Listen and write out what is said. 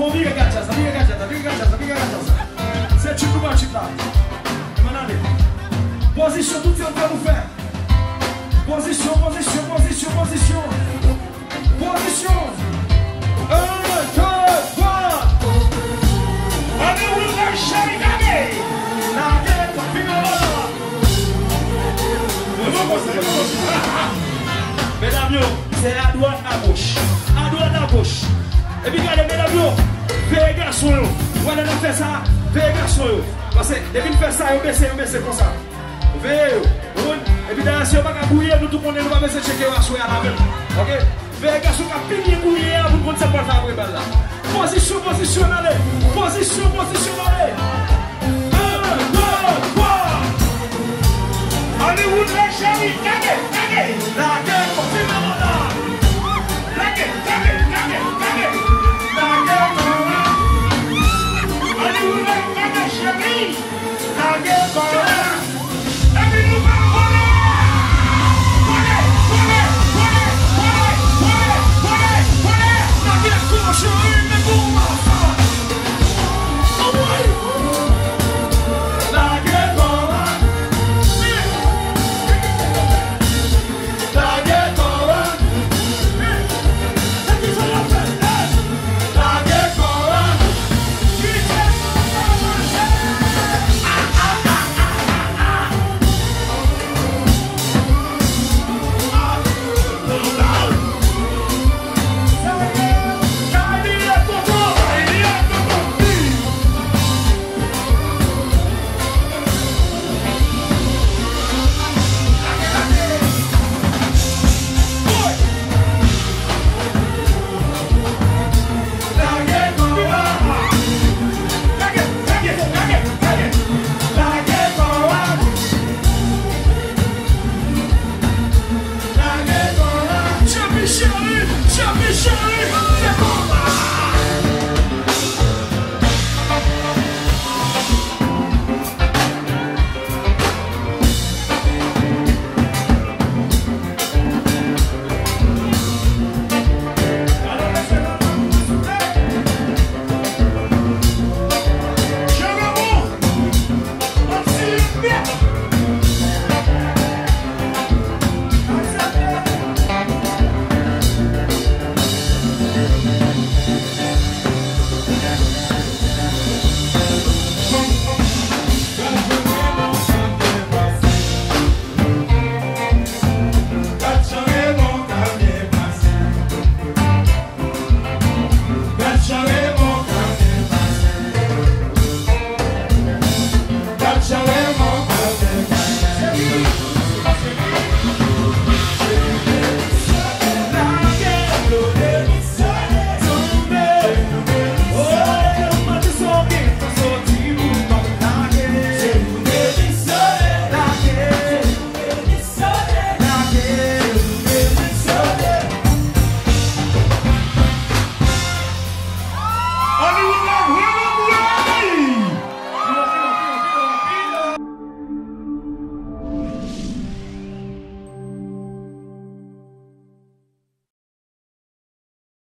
Vou vir a gacha, c'est tu peux tu là. Position, tout ce qu'on vous faire. Position. Position. 1, 2, 3. Allez, vous le chéri, gagné. Mesdames, c'est à droite à gauche. Et puis regardez, mesdames, fais garçon. Voilà, on fait ça, fais garçon. Parce que depuis de faire ça, on baisse comme ça. Et puis d'ailleurs, si on ne va pas bouillir, nous tout le monde va baisser checker la soirée à la même. Ok? Fais garçon qui a pigné bouillir pour qu'on ne se porte à après là. Position, allez. Position, allez. 1, 2, 3. Hollywood, les chéris, gagné. La gueule, confirme là. La gueule. Hollywood, les chéris.